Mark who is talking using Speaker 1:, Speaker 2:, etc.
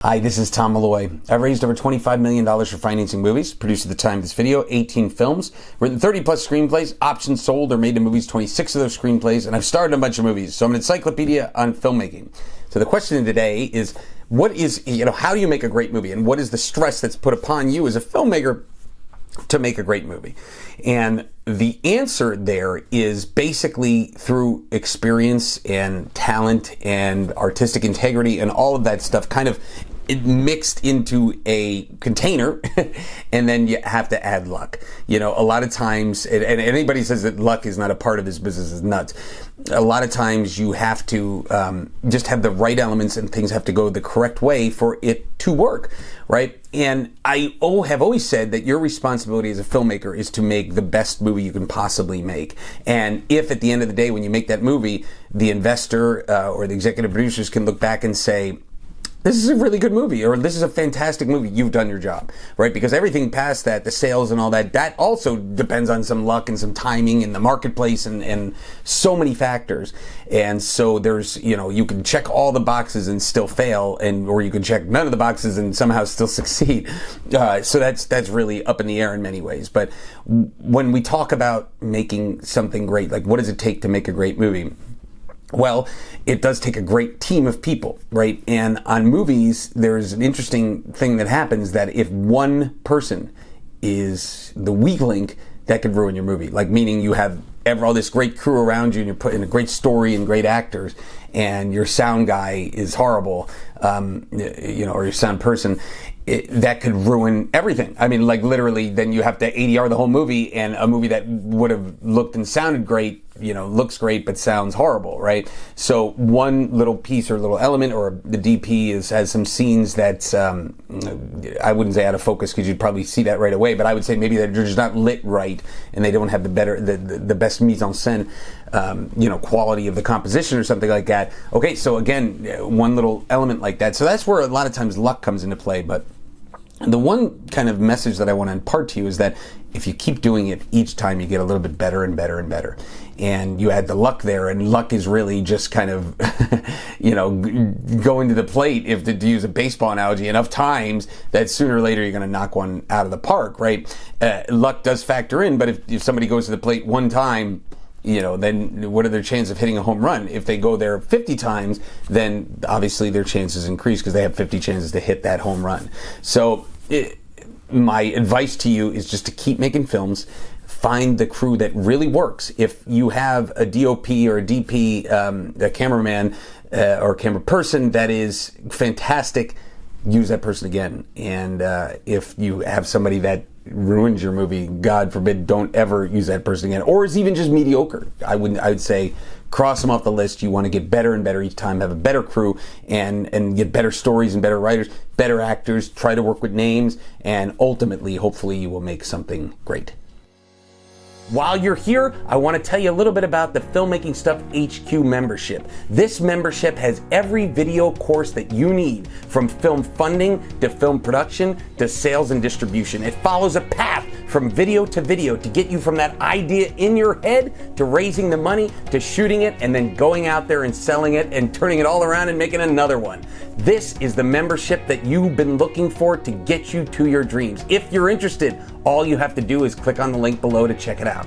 Speaker 1: Hi, this is Tom Malloy. I've raised over $25 million for financing movies, produced at the time of this video, 18 films, written 30 plus screenplays, options sold or made into movies, 26 of those screenplays, and I've starred in a bunch of movies. So I'm an encyclopedia on filmmaking. So the question today is, how do you make a great movie? And what is the stress that's put upon you as a filmmaker to make a great movie? And the answer there is basically through experience and talent and artistic integrity and all of that stuff kind of mixed into a container, and then you have to add luck. A lot of times, and anybody says that luck is not a part of this business is nuts. A lot of times you have to just have the right elements and things have to go the correct way for it to work, right? And I have always said that your responsibility as a filmmaker is to make the best movie you can possibly make. And if at the end of the day, when you make that movie, the investor or the executive producers can look back and say, this is a really good movie, or this is a fantastic movie, you've done your job, right? Because everything past that, the sales and all that, that also depends on some luck and some timing in the marketplace and so many factors. And so there's, you can check all the boxes and still fail, or you can check none of the boxes and somehow still succeed. So that's really up in the air in many ways. But when we talk about making something great, like what does it take to make a great movie? Well, it does take a great team of people, right? And on movies, there's an interesting thing that happens that if one person is the weak link, that could ruin your movie. Like, meaning you have all this great crew around you and you're putting a great story and great actors, and your sound guy is horrible, or your sound person, that could ruin everything. I mean, like literally, then you have to ADR the whole movie, and a movie that would have looked and sounded great, looks great but sounds horrible, right? So one little piece or little element, or the DP has some scenes that's I wouldn't say out of focus because you'd probably see that right away, but I would say maybe that they're just not lit right and they don't have the best mise en scène, quality of the composition or something like that. Okay, so again, one little element like that. So that's where a lot of times luck comes into play. But the one kind of message that I want to impart to you is that if you keep doing it, each time you get a little bit better and better and better. And you add the luck there, and luck is really just kind of, going to the plate, to use a baseball analogy, enough times that sooner or later you're going to knock one out of the park, right? Luck does factor in, but if somebody goes to the plate one time, then what are their chances of hitting a home run? If they go there 50 times, then obviously their chances increase because they have 50 chances to hit that home run. So my advice to you is just to keep making films. Find the crew that really works. If you have a DOP or a DP, a cameraman or camera person that is fantastic, use that person again. And if you have somebody that ruins your movie, God forbid, don't ever use that person again. Or is even just mediocre. I would say cross them off the list. You want to get better and better each time, have a better crew, and get better stories and better writers, better actors, try to work with names, and ultimately, hopefully, you will make something great. While you're here, I want to tell you a little bit about the Filmmaking Stuff HQ membership. This membership has every video course that you need, from film funding to film production to sales and distribution. It follows a path from video to video to get you from that idea in your head to raising the money to shooting it and then going out there and selling it and turning it all around and making another one. This is the membership that you've been looking for to get you to your dreams. If you're interested, all you have to do is click on the link below to check it out.